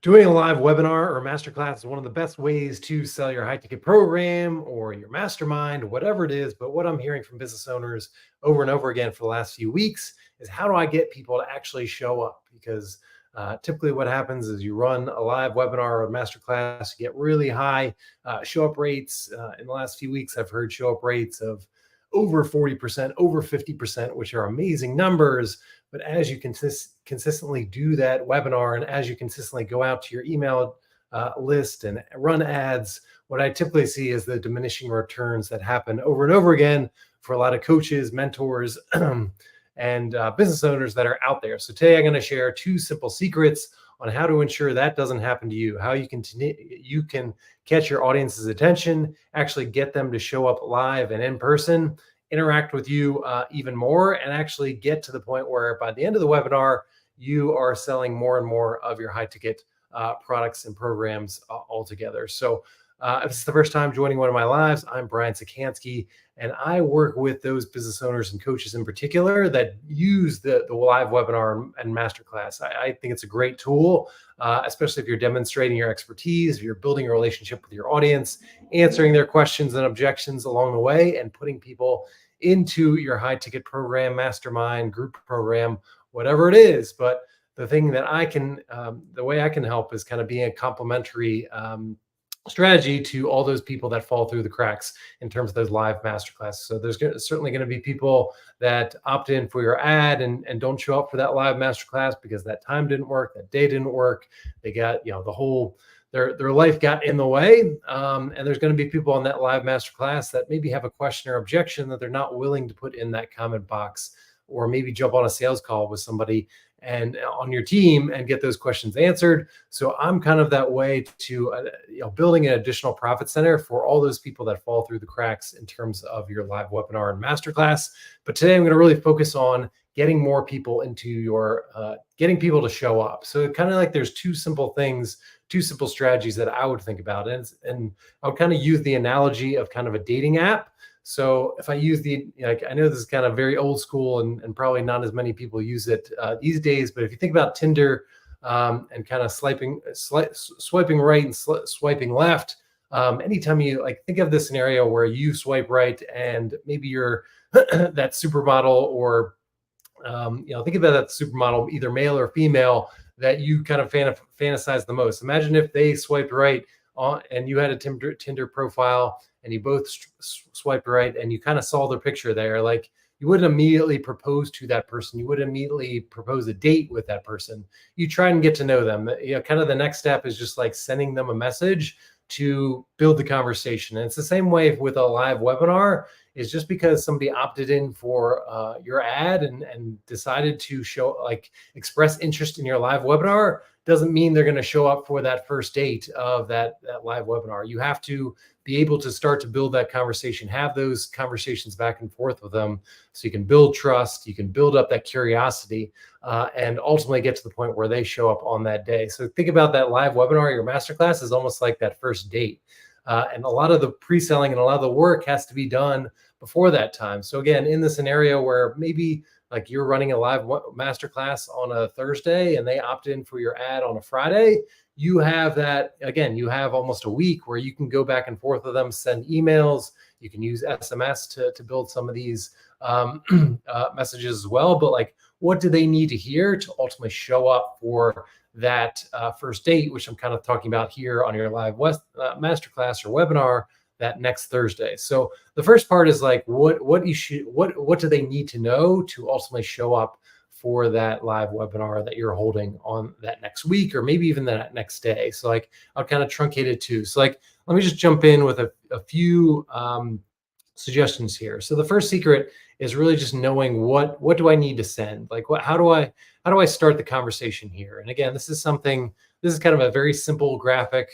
Doing a live webinar or masterclass is one of the best ways to sell your high ticket program or your mastermind, whatever it is. But what I'm hearing from business owners over and over again for the last few weeks is how do I get people to actually show up? Because typically what happens is you run a live webinar or masterclass, you get really high show up rates. In the last few weeks, I've heard show up rates of over 40%, over 50%, which are amazing numbers. But as you consistently do that webinar and as you consistently go out to your email list and run ads, what I typically see is the diminishing returns that happen over and over again for a lot of coaches, mentors, and business owners that are out there. So today I'm going to share 2 simple secrets on how to ensure that doesn't happen to you, how you can catch your audience's attention, actually get them to show up live and in person, interact with you even more, and actually get to the point where by the end of the webinar, you are selling more and more of your high ticket products and programs altogether. So if it's the first time joining one of my lives, I'm Brian Czekanski, and I work with those business owners and coaches in particular that use the live webinar and masterclass. I think it's a great tool, especially if you're demonstrating your expertise, if you're building a relationship with your audience, answering their questions and objections along the way, and putting people into your high ticket program, mastermind, group program, whatever it is. But the thing that the way I can help is kind of being a complementary strategy to all those people that fall through the cracks in terms of those live masterclasses. So there's certainly going to be people that opt in for your ad and don't show up for that live masterclass because that time didn't work, that day didn't work. They got, the whole, their life got in the way. And there's going to be people on that live masterclass that maybe have a question or objection that they're not willing to put in that comment box, or maybe jump on a sales call with somebody and on your team and get those questions answered. So I'm kind of that way to building an additional profit center for all those people that fall through the cracks in terms of your live webinar and masterclass. But today I'm going to really focus on getting more people into your getting people to show up. So kind of like there's 2 simple things, 2 simple strategies that I would think about, and I would kind of use the analogy of kind of a dating app. So if I use I know this is kind of very old school and probably not as many people use it these days, but if you think about Tinder and kind of swiping right and swiping left, anytime you think of this scenario where you swipe right and maybe you're that supermodel or, think about that supermodel, either male or female, that you kind of fantasize the most. Imagine if they swiped right and you had a Tinder profile and you both swiped right and you kind of saw their picture there. You wouldn't immediately propose to that person. You wouldn't immediately propose a date with that person. You try and get to know them. Kind of the next step is just sending them a message to build the conversation. And it's the same way with a live webinar. Is just because somebody opted in for your ad and decided to express interest in your live webinar doesn't mean they're going to show up for that first date of that live webinar. You have to be able to start to build that conversation, have those conversations back and forth with them so you can build trust, you can build up that curiosity, and ultimately get to the point where they show up on that day. So think about that live webinar, your masterclass is almost like that first date. And a lot of the pre-selling and a lot of the work has to be done before that time. So again, in the scenario where maybe you're running a live masterclass on a Thursday and they opt in for your ad on a Friday, you have that, again, you have almost a week where you can go back and forth with them, send emails, you can use SMS to build some of these messages as well. But what do they need to hear to ultimately show up for that first date, which I'm kind of talking about here on your live masterclass or webinar that next Thursday. So the first part is what do they need to know to ultimately show up for that live webinar that you're holding on that next week, or maybe even that next day. So I'll kind of truncate it too. So let me just jump in with a few suggestions here. So the first secret is really just knowing what do I need to send? How do I start the conversation here? And again, this is kind of a very simple graphic.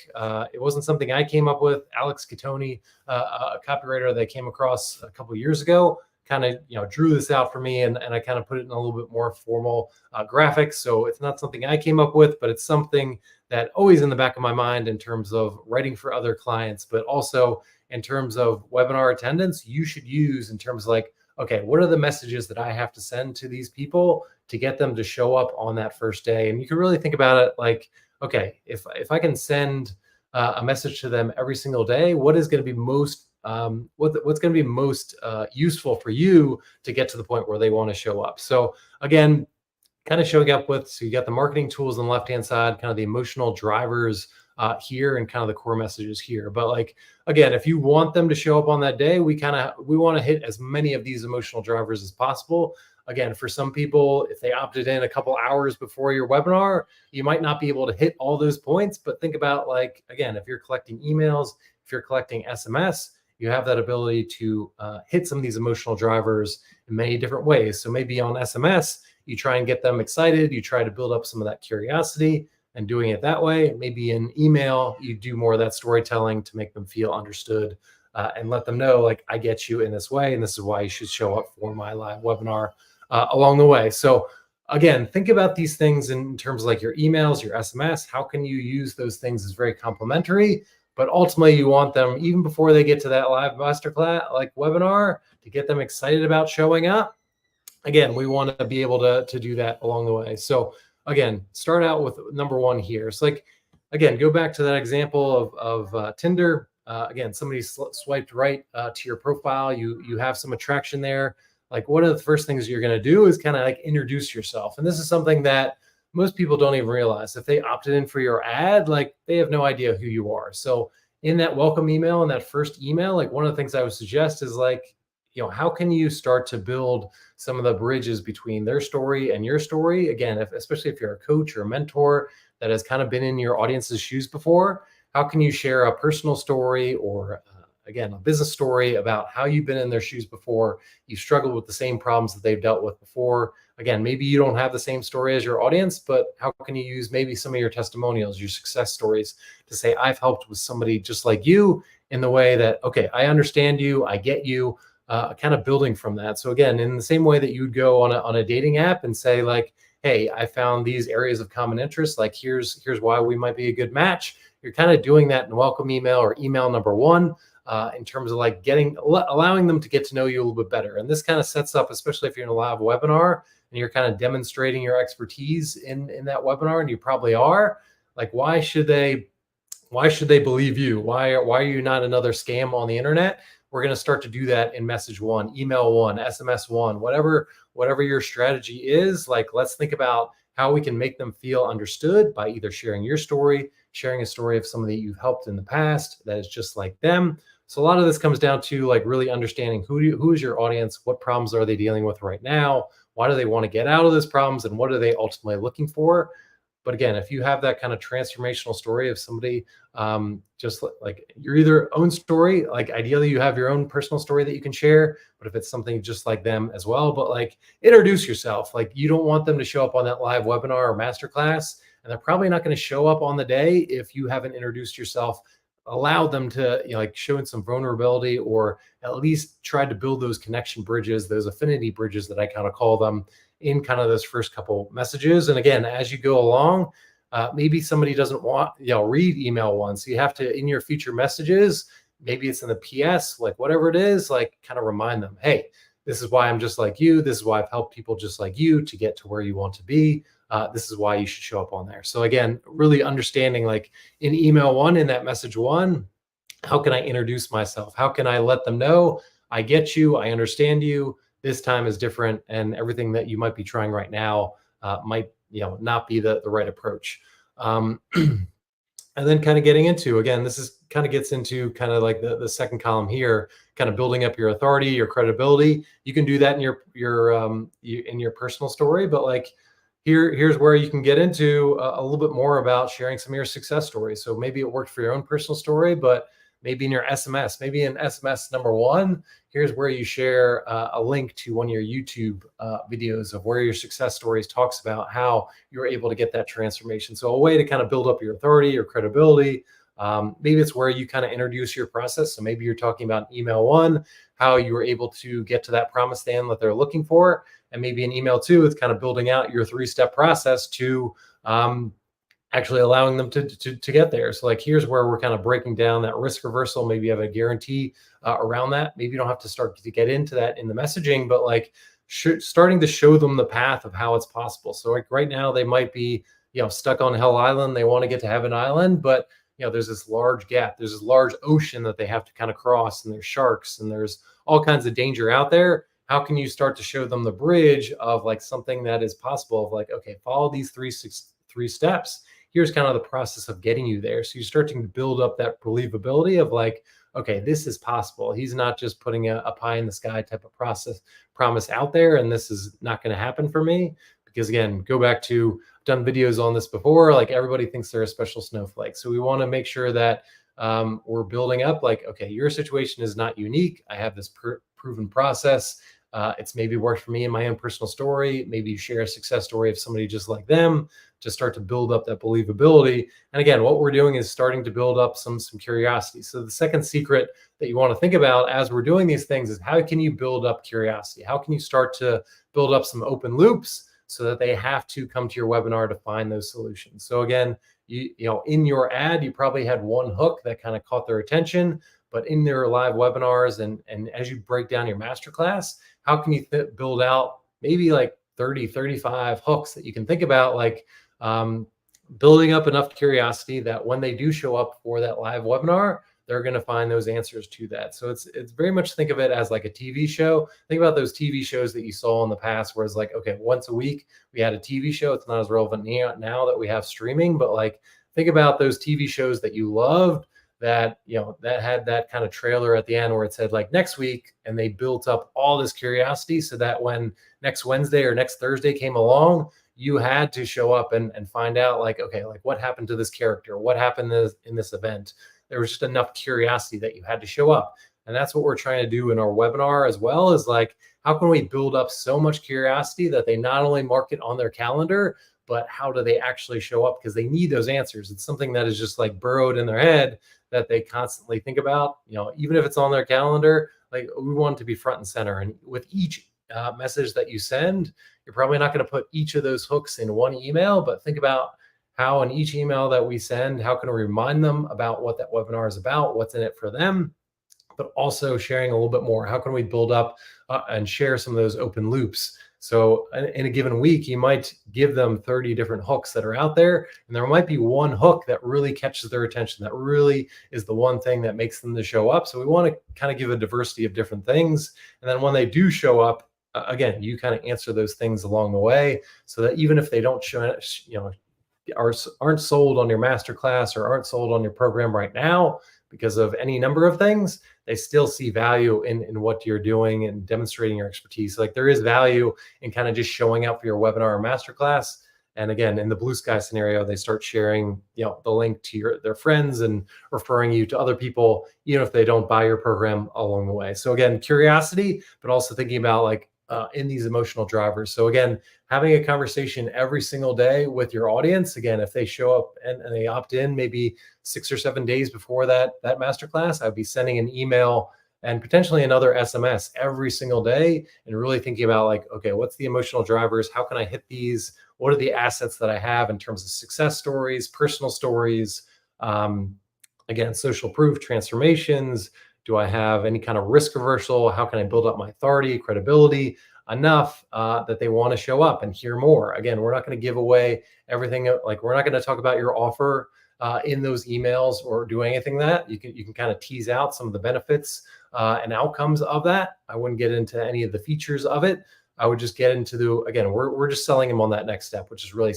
It wasn't something I came up with. Alex Catoni, a copywriter that I came across a couple of years ago, kind of drew this out for me, and I kind of put it in a little bit more formal graphics. So it's not something I came up with, but it's something that always in the back of my mind in terms of writing for other clients, but also in terms of webinar attendance, you should use in terms of okay, what are the messages that I have to send to these people to get them to show up on that first day? And you can really think about it okay, if I can send a message to them every single day, what is going to be most what's going to be most useful for you to get to the point where they want to show up. So again, kind of showing up with, so you got the marketing tools on the left hand side, kind of the emotional drivers here, and kind of the core messages here. But like, again, if you want them to show up on that day, we want to hit as many of these emotional drivers as possible. Again, for some people, if they opted in a couple hours before your webinar, you might not be able to hit all those points. But think about, like, again, if you're collecting emails, if you're collecting SMS, you have that ability to hit some of these emotional drivers in many different ways. So maybe on SMS, you try and get them excited. You try to build up some of that curiosity and doing it that way. Maybe in email, you do more of that storytelling to make them feel understood and let them know, like, I get you in this way, and this is why you should show up for my live webinar along the way. So again, think about these things in terms of like your emails, your SMS. How can you use those things as very complementary? But ultimately, you want them, even before they get to that live masterclass, like webinar, to get them excited about showing up. Again, we want to be able to do that along the way. So again, start out with number one here. It's like, again, go back to that example of Tinder. Again, somebody swiped right to your profile. You have some attraction there. Like, one of the first things you're going to do is kind of like introduce yourself. And this is something that most people don't even realize. If they opted in for your ad, like, they have no idea who you are. So in that welcome email, in that first email, like, one of the things I would suggest is, like, how can you start to build some of the bridges between their story and your story? Again, especially if you're a coach or a mentor that has kind of been in your audience's shoes before, how can you share a personal story or again, a business story about how you've been in their shoes before? You've struggled with the same problems that they've dealt with before. Again, maybe you don't have the same story as your audience, but how can you use maybe some of your testimonials, your success stories, to say, I've helped with somebody just like you, in the way that, okay, I understand you, I get you, kind of building from that. So again, in the same way that you'd go on a dating app and say, like, hey, I found these areas of common interest, like, here's why we might be a good match. You're kind of doing that in welcome email or email number one, in terms of like allowing them to get to know you a little bit better. And this kind of sets up, especially if you're in a live webinar and you're kind of demonstrating your expertise in that webinar, and you probably are, like, why should they believe you? Why are you not another scam on the internet? We're going to start to do that in message one, email one, SMS one, whatever your strategy is. Like, let's think about how we can make them feel understood by either sharing your story, sharing a story of somebody you've helped in the past that is just like them. So a lot of this comes down to, like, really understanding who is your audience, what problems are they dealing with right now, why do they want to get out of those problems, and what are they ultimately looking for. But again, if you have that kind of transformational story of somebody, just like your either own story, like, ideally you have your own personal story that you can share, but if it's something just like them as well, but like, introduce yourself. Like, you don't want them to show up on that live webinar or masterclass, and they're probably not going to show up on the day if you haven't introduced yourself, allowed them to, like, showing some vulnerability, or at least tried to build those connection bridges, those affinity bridges that I kind of call them, in kind of those first couple messages. And again, as you go along, maybe somebody doesn't want, read email one. So you have to, in your future messages, maybe it's in the PS, like, whatever it is, like, kind of remind them, hey, this is why I'm just like you. This is why I've helped people just like you to get to where you want to be. This is why you should show up on there. So again, really understanding, like, in email one, in that message one, how can I introduce myself? How can I let them know I get you, I understand you, this time is different, and everything that you might be trying right now might not be the right approach. And then kind of getting into, again, this is kind of gets into kind of like the second column here, kind of building up your authority, your credibility. You can do that in your personal story, but like, here's where you can get into a little bit more about sharing some of your success stories. So maybe it worked for your own personal story, but maybe in your SMS, maybe in SMS number one, here's where you share a link to one of your YouTube videos of where your success stories talks about how you're able to get that transformation. So a way to kind of build up your authority, your credibility. Maybe it's where you kind of introduce your process. So maybe you're talking about email one, how you were able to get to that promised land that they're looking for. And maybe in email two, it's kind of building out your 3-step process to actually allowing them to get there. So like, here's where we're kind of breaking down that risk reversal. Maybe you have a guarantee around that. Maybe you don't have to start to get into that in the messaging, but like starting to show them the path of how it's possible. So like right now they might be stuck on Hell Island. They want to get to Heaven Island, but there's this large gap. There's this large ocean that they have to kind of cross, and there's sharks and there's all kinds of danger out there. How can you start to show them the bridge of like something that is possible of like, okay, follow these three steps. Here's kind of the process of getting you there. So you're starting to build up that believability of like, okay, this is possible. He's not just putting a pie in the sky type of promise out there, and this is not going to happen for me. Because again, go back to, I've done videos on this before, like everybody thinks they're a special snowflake. So we want to make sure that we're building up like, okay, your situation is not unique. I have this proven process. It's maybe worked for me in my own personal story. Maybe you share a success story of somebody just like them to start to build up that believability. And again, what we're doing is starting to build up some curiosity. So the second secret that you want to think about as we're doing these things is how can you build up curiosity? How can you start to build up some open loops so that they have to come to your webinar to find those solutions? So again, in your ad, you probably had one hook that kind of caught their attention, but in their live webinars and as you break down your masterclass, how can you build out maybe like 30, 35 hooks that you can think about, like building up enough curiosity that when they do show up for that live webinar, they're going to find those answers to that. So it's very much, think of it as like a TV show. Think about those TV shows that you saw in the past where it's like, okay, once a week we had a TV show. It's not as relevant now that we have streaming, but like think about those TV shows that you loved that, that had that kind of trailer at the end where it said like next week, and they built up all this curiosity so that when next Wednesday or next Thursday came along, you had to show up and find out like, okay, like what happened to this character? What happened in this event? There was just enough curiosity that you had to show up. And that's what we're trying to do in our webinar as well, is like, how can we build up so much curiosity that they not only mark it on their calendar, but how do they actually show up? Because they need those answers. It's something that is just like burrowed in their head that they constantly think about, even if it's on their calendar, like we want it to be front and center. And with each message that you send, you're probably not going to put each of those hooks in one email, but think about how in each email that we send, how can we remind them about what that webinar is about, what's in it for them, but also sharing a little bit more. How can we build up and share some of those open loops? So in a given week, you might give them 30 different hooks that are out there, and there might be one hook that really catches their attention, that really is the one thing that makes them to show up. So we want to kind of give a diversity of different things. And then when they do show up, again, you kind of answer those things along the way so that even if they don't aren't sold on your masterclass or aren't sold on your program right now because of any number of things, they still see value in what you're doing and demonstrating your expertise. Like there is value in kind of just showing up for your webinar or masterclass. And again, in the blue sky scenario, they start sharing, the link to their friends and referring you to other people, even if they don't buy your program along the way. So again, curiosity, but also thinking about like in these emotional drivers. So again, having a conversation every single day with your audience. Again, if they show up and they opt in maybe 6 or 7 days before that masterclass, I'd be sending an email and potentially another SMS every single day, and really thinking about like, okay, what's the emotional drivers? How can I hit these? What are the assets that I have in terms of success stories, personal stories, again, social proof, transformations? Do I have any kind of risk reversal? How can I build up my authority, credibility enough that they want to show up and hear more? Again, we're not going to give away everything. Like we're not going to talk about your offer in those emails or do anything that you can kind of tease out some of the benefits and outcomes of that. I wouldn't get into any of the features of it. I would just get into again, we're just selling them on that next step, which is really,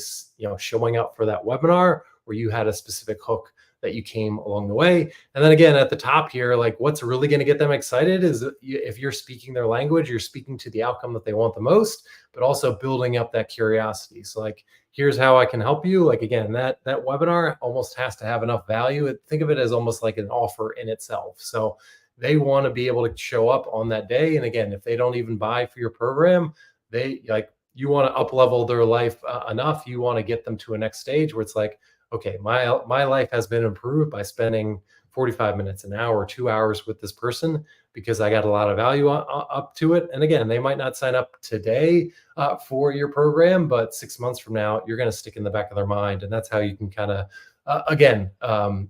showing up for that webinar where you had a specific hook that you came along the way. And then again, at the top here, like what's really going to get them excited is if you're speaking their language, you're speaking to the outcome that they want the most, but also building up that curiosity. So like, here's how I can help you. Like, again, that webinar almost has to have enough value. Think of it as almost like an offer in itself. So they want to be able to show up on that day. And again, if they don't even buy for your program, you want to up level their life enough. You want to get them to a next stage where it's like, okay, my life has been improved by spending 45 minutes, an hour, 2 hours with this person because I got a lot of value up to it. And again, they might not sign up today for your program, but 6 months from now, you're going to stick in the back of their mind. And that's how you can kind of again,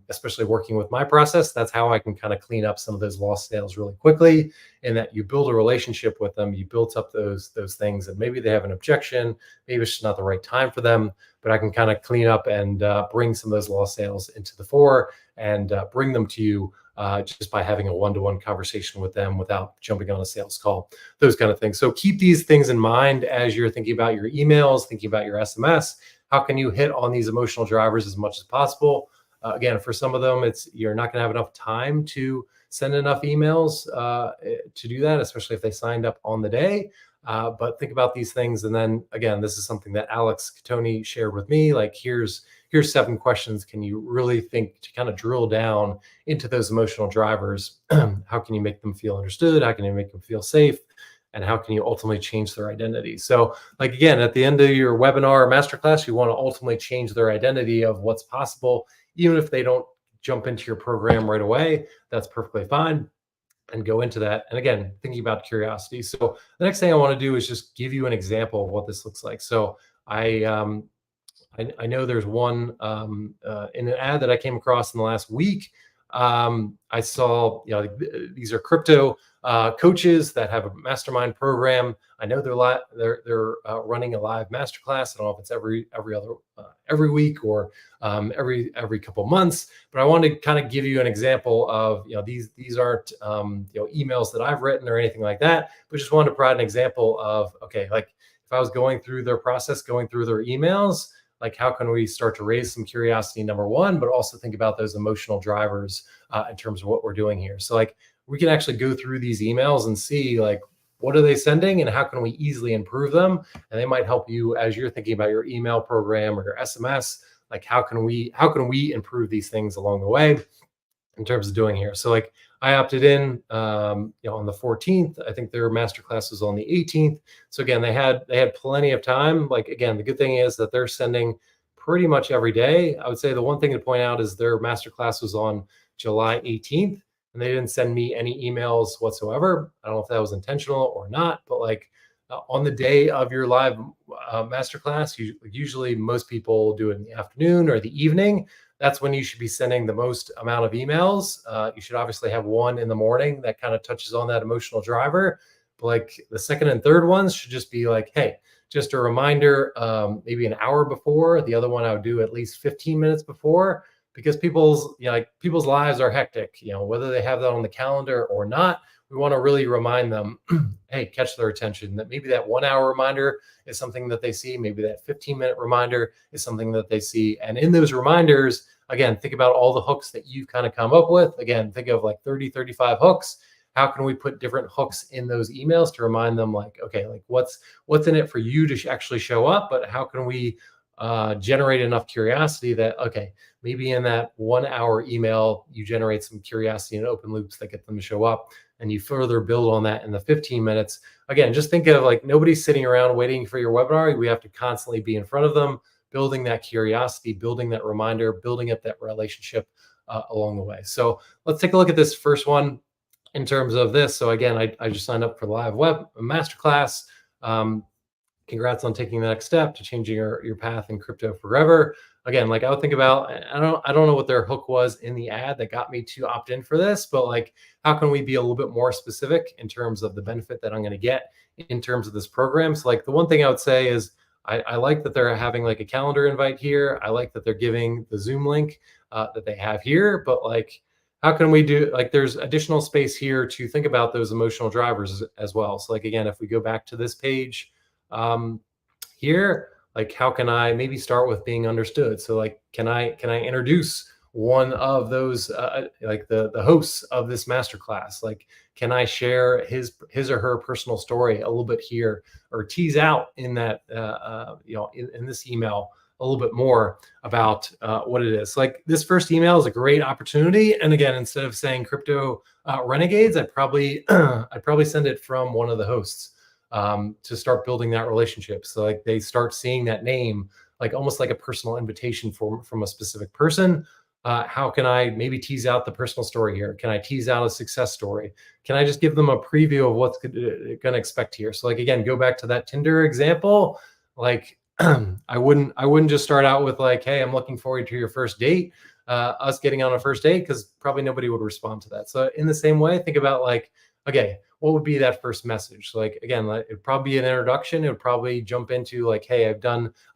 especially working with my process, that's how I can kind of clean up some of those lost sales really quickly. And that you build a relationship with them, you built up those things, and maybe they have an objection, maybe it's just not the right time for them, but I can kind of clean up and bring some of those lost sales into the fore and bring them to you just by having a one-to-one conversation with them without jumping on a sales call, those kind of things. So keep these things in mind as you're thinking about your emails, thinking about your SMS. How can you hit on these emotional drivers as much as possible? Again, for some of them, it's you're not going to have enough time to send enough emails to do that, especially if they signed up on the day. But think about these things, and then again, this is something that Alex Catoni shared with me. Like, here's 7 questions. Can you really think to kind of drill down into those emotional drivers? How can you make them feel understood? How can you make them feel safe? And how can you ultimately change their identity? So, like, again, at the end of your webinar or masterclass, you want to ultimately change their identity of what's possible, even if they don't jump into your program right away. That's perfectly fine, and go into that. And again, thinking about curiosity. So the next thing I want to do is just give you an example of what this looks like. So I know there's one in an ad that I came across in the last week. I saw, these are crypto coaches that have a mastermind program. I know they're running a live masterclass. I don't know if it's every week or every couple months, but I wanted to kind of give you an example of, these aren't emails that I've written or anything like that, but just wanted to provide an example of, okay, like if I was going through their process, going through their emails, like how can we start to raise some curiosity, number one, but also think about those emotional drivers in terms of what we're doing here. So like we can actually go through these emails and see like what are they sending and how can we easily improve them? And they might help you as you're thinking about your email program or your SMS. Like how can we improve these things along the way in terms of doing here? So like I opted in, on the 14th. I think their masterclass was on the 18th. So again, they had plenty of time. Like again, the good thing is that they're sending pretty much every day. I would say the one thing to point out is their masterclass was on July 18th, and they didn't send me any emails whatsoever. I don't know if that was intentional or not, but like on the day of your live masterclass, usually most people do it in the afternoon or the evening. That's when you should be sending the most amount of emails. You should obviously have one in the morning that kind of touches on that emotional driver. But like the second and third ones should just be like, hey, just a reminder, maybe an hour before. The other one I would do at least 15 minutes before, because people's lives are hectic, whether they have that on the calendar or not. We want to really remind them, hey, catch their attention, that maybe that 1 hour reminder is something that they see. Maybe that 15-minute reminder is something that they see. And in those reminders, again, think about all the hooks that you've kind of come up with. Again, think of like 30, 35 hooks. How can we put different hooks in those emails to remind them like, okay, like what's in it for you to actually show up, but how can we generate enough curiosity that, okay, maybe in that 1 hour email, you generate some curiosity and open loops that get them to show up, and you further build on that in the 15 minutes. Again, just think of like nobody's sitting around waiting for your webinar. We have to constantly be in front of them, building that curiosity, building that reminder, building up that relationship along the way. So let's take a look at this first one in terms of this. So again, I just signed up for the live web masterclass. Congrats on taking the next step to changing your path in crypto forever. Again, like I would think about, I don't know what their hook was in the ad that got me to opt in for this, but like, how can we be a little bit more specific in terms of the benefit that I'm going to get in terms of this program? So like the one thing I would say is I like that they're having like a calendar invite here. I like that they're giving the Zoom link that they have here, but like, how can we do, like there's additional space here to think about those emotional drivers as well. So like, again, if we go back to this page, here, like how can I maybe start with being understood? So like, can I introduce one of those like the hosts of this masterclass? Like, can I share his or her personal story a little bit here, or tease out in that in this email a little bit more about what it is? Like this first email is a great opportunity. And again, instead of saying crypto renegades, I'd probably send it from one of the hosts to start building that relationship. So like they start seeing that name, like almost like a personal invitation from a specific person. How can I maybe tease out the personal story here? Can I tease out a success story? Can I just give them a preview of what's going to expect here? So like, again, go back to that Tinder example. Like I wouldn't just start out with like, hey, I'm looking forward to your first date, us getting on a first date, because probably nobody would respond to that. So in the same way, think about like, okay, what would be that first message? Like again, like, it'd probably be an introduction. It would probably jump into like, hey,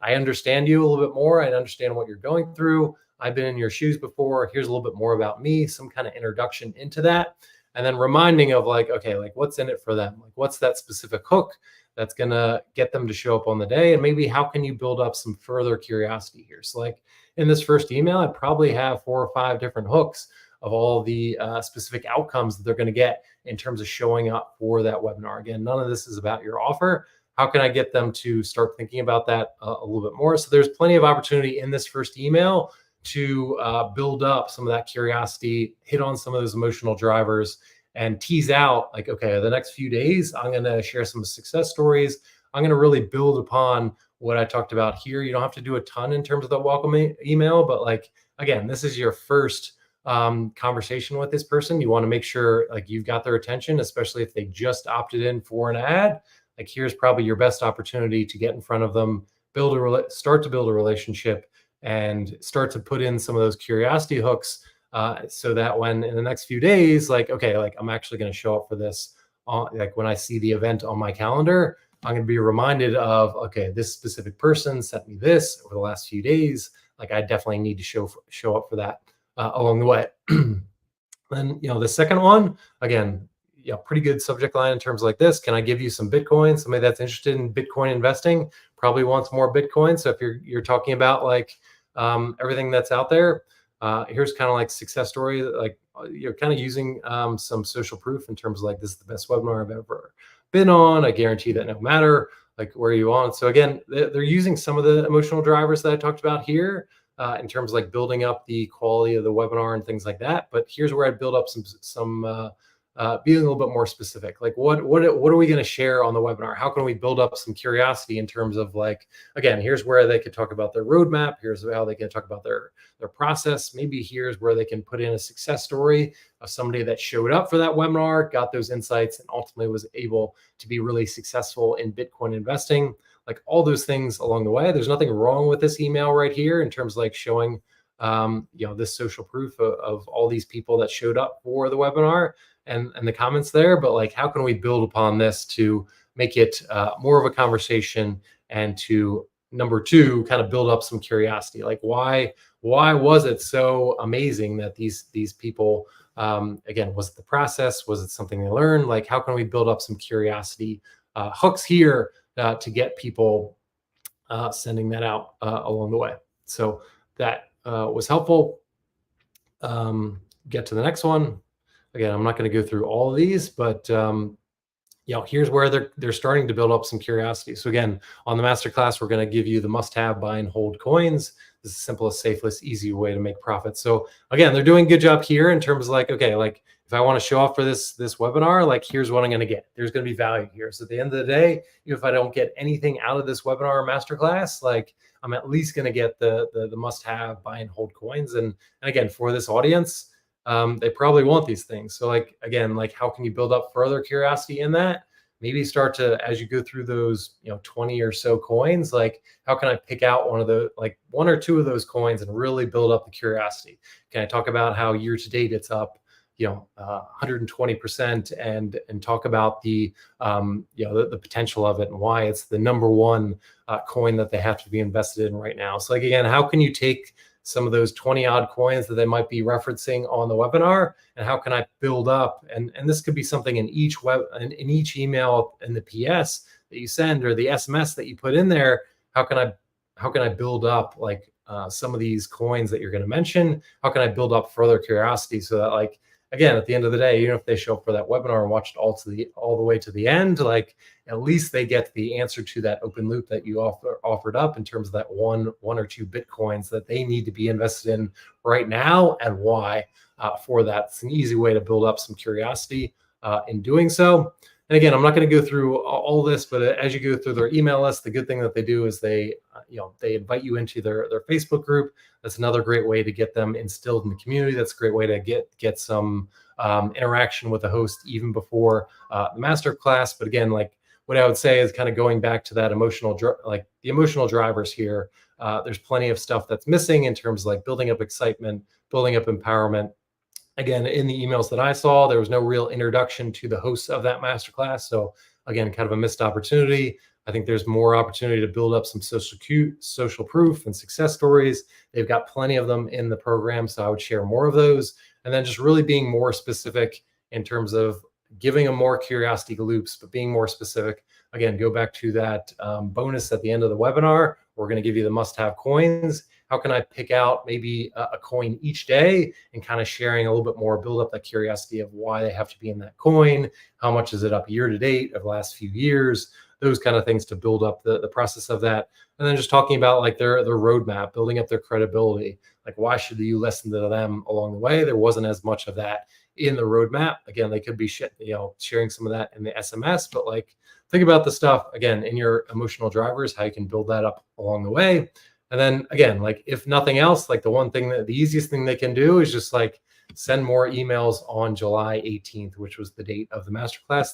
I understand you a little bit more. I understand what you're going through. I've been in your shoes before. Here's a little bit more about me, some kind of introduction into that. And then reminding of like, okay, like what's in it for them? Like what's that specific hook that's going to get them to show up on the day? And maybe how can you build up some further curiosity here? So like in this first email, I'd probably have 4 or 5 different hooks of all the specific outcomes that they're going to get in terms of showing up for that webinar. Again, none of this is about your offer. How can I get them to start thinking about that a little bit more? So there's plenty of opportunity in this first email to build up some of that curiosity, hit on some of those emotional drivers, and tease out like, okay, the next few days, I'm going to share some success stories. I'm going to really build upon what I talked about here. You don't have to do a ton in terms of the welcome email, but like, again, this is your first conversation with this person. You want to make sure like you've got their attention, especially if they just opted in for an ad. Like here's probably your best opportunity to get in front of them, start to build a relationship, and start to put in some of those curiosity hooks, so that when in the next few days, like, okay, like I'm actually going to show up for this, like when I see the event on my calendar, I'm going to be reminded of, okay, this specific person sent me this over the last few days. Like I definitely need to show up for that along the way. Then, the second one, again, pretty good subject line in terms like this. Can I give you some Bitcoin? Somebody that's interested in Bitcoin investing probably wants more Bitcoin. So if you're talking about like everything that's out there, here's kind of like success story, like you're kind of using some social proof in terms of like, this is the best webinar I've ever been on. I guarantee that no matter like where you on. So again, they're using some of the emotional drivers that I talked about here in terms of like building up the quality of the webinar and things like that. But here's where I build up some being a little bit more specific. Like what are we going to share on the webinar? How can we build up some curiosity in terms of like, again, here's where they could talk about their roadmap. Here's how they can talk about their process. Maybe here's where they can put in a success story of somebody that showed up for that webinar, got those insights, and ultimately was able to be really successful in Bitcoin investing. Like all those things along the way. There's nothing wrong with this email right here in terms of like showing, this social proof of all these people that showed up for the webinar and the comments there. But like, how can we build upon this to make it more of a conversation, and to number 2, kind of build up some curiosity? Like why was it so amazing that these people, again, was it the process? Was it something they learned? Like, how can we build up some curiosity hooks here to get people sending that out along the way? So that was helpful. Get to the next one. Again, I'm not going to go through all of these, but here's where they're starting to build up some curiosity. So again, on the masterclass, we're going to give you the must-have buy and hold coins. This is the simplest, safest, easy way to make profit. So again, they're doing a good job here in terms of like, okay, like if I want to show off for this webinar, like here's what I'm going to get. There's going to be value here. So at the end of the day, if I don't get anything out of this webinar or masterclass, like I'm at least going to get the must-have buy and hold coins. And again, for this audience, they probably want these things. So like, again, like how can you build up further curiosity in that? Maybe start to, as you go through those, 20 or so coins, like how can I pick out one or two of those coins and really build up the curiosity? Can I talk about how year to date it's up, 120% and talk about the potential of it and why it's the number one coin that they have to be invested in right now. So like, again, how can you take some of those 20 odd coins that they might be referencing on the webinar, and how can I build up? And this could be something in each each email, in the PS that you send or the SMS that you put in there. How can I build up like some of these coins that you're going to mention? How can I build up further curiosity so that, like, again, at the end of the day, even if they show up for that webinar and watch it all the way to the end, like at least they get the answer to that open loop that you offered up in terms of that one or two Bitcoins that they need to be invested in right now, and why for that. It's an easy way to build up some curiosity in doing so. And again, I'm not going to go through all this, but as you go through their email list, the good thing that they do is they invite you into their Facebook group. That's another great way to get them instilled in the community. That's a great way to get some interaction with the host even before the master class. But again, like what I would say is kind of going back to that like the emotional drivers here. There's plenty of stuff that's missing in terms of like building up excitement, building up empowerment. Again, in the emails that I saw, there was no real introduction to the hosts of that masterclass. So again, kind of a missed opportunity. I think there's more opportunity to build up some social proof and success stories. They've got plenty of them in the program, so I would share more of those. And then just really being more specific in terms of giving them more curiosity loops, but being more specific. Again, go back to that bonus at the end of the webinar. We're going to give you the must-have coins. How can I pick out maybe a coin each day, and kind of sharing a little bit more, build up that curiosity of why they have to be in that coin. How much is it up year to date of the last few years? Those kind of things to build up the process of that. And then just talking about like their roadmap, building up their credibility. Like, why should you listen to them along the way? There wasn't as much of that in the roadmap. Again, they could be sharing some of that in the SMS, but like, think about the stuff again in your emotional drivers, how you can build that up along the way. And then again, like if nothing else, like the easiest thing they can do is just like send more emails on July 18th, which was the date of the masterclass.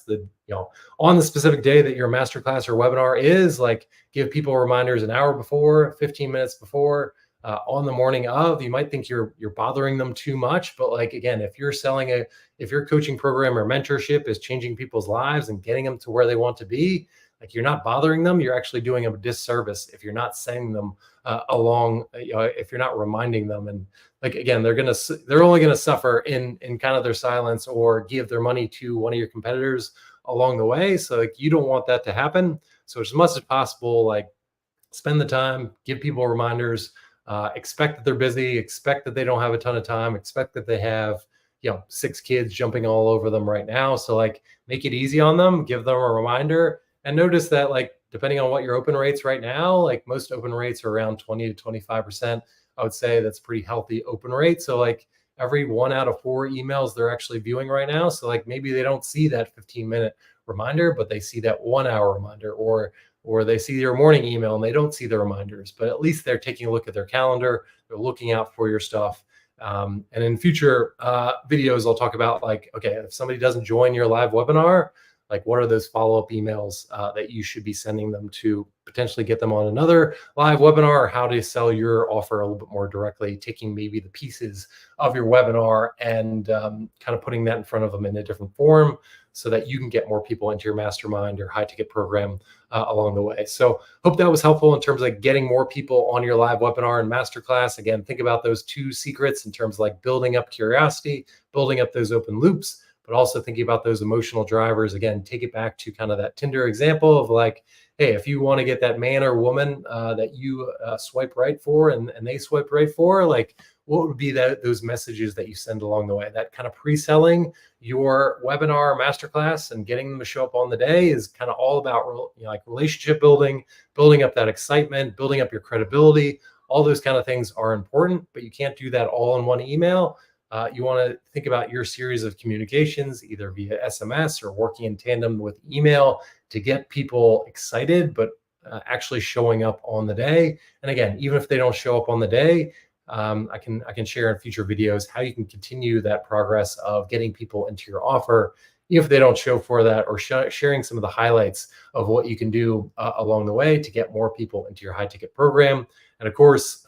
On the specific day that your masterclass or webinar is, like, give people reminders an hour before, 15 minutes before, on the morning of. You might think you're bothering them too much, but like, again, if your coaching program or mentorship is changing people's lives and getting them to where they want to be, like, you're not bothering them. You're actually doing a disservice if you're not sending them along, if you're not reminding them. And like, again, they're only going to suffer in kind of their silence, or give their money to one of your competitors along the way. So like, you don't want that to happen. So as much as possible, like, spend the time, give people reminders, expect that they're busy, expect that they don't have a ton of time, expect that they have 6 kids jumping all over them right now. So like, make it easy on them, give them a reminder. And notice that, like, depending on what your open rates right now, like most open rates are around 20 to 25%. I would say that's pretty healthy open rate. So like, every 1 out of 4 emails they're actually viewing right now. So like, maybe they don't see that 15-minute reminder, but they see that 1 hour reminder, or they see your morning email and they don't see the reminders, but at least they're taking a look at their calendar. They're looking out for your stuff. And in future videos, I'll talk about like, okay, if somebody doesn't join your live webinar, like, what are those follow-up emails that you should be sending them to potentially get them on another live webinar, or how to sell your offer a little bit more directly, taking maybe the pieces of your webinar and kind of putting that in front of them in a different form, so that you can get more people into your mastermind or high ticket program along the way. So hope that was helpful in terms of getting more people on your live webinar and masterclass. Again, think about those 2 secrets in terms of like building up curiosity, building up those open loops, but also thinking about those emotional drivers. Again, take it back to kind of that Tinder example of like, hey, if you want to get that man or woman that you swipe right for and they swipe right for, like, what would be those messages that you send along the way? That kind of pre-selling your webinar, masterclass, and getting them to show up on the day is kind of all about like relationship building, building up that excitement, building up your credibility. All those kind of things are important, but you can't do that all in one email. You want to think about your series of communications, either via SMS or working in tandem with email, to get people excited, but actually showing up on the day. And again, even if they don't show up on the day, I can share in future videos how you can continue that progress of getting people into your offer, if they don't show for that, or sharing some of the highlights of what you can do along the way to get more people into your high ticket program. And of course,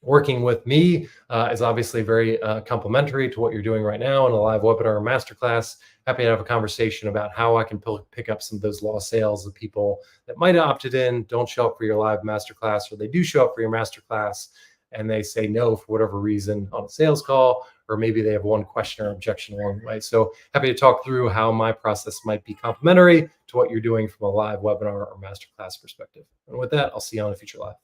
working with me is obviously very complementary to what you're doing right now in a live webinar or masterclass. Happy to have a conversation about how I can pick up some of those lost sales of people that might have opted in, don't show up for your live masterclass, or they do show up for your masterclass and they say no for whatever reason on a sales call, or maybe they have one question or objection along the way. So happy to talk through how my process might be complementary to what you're doing from a live webinar or masterclass perspective. And with that, I'll see you on a future live.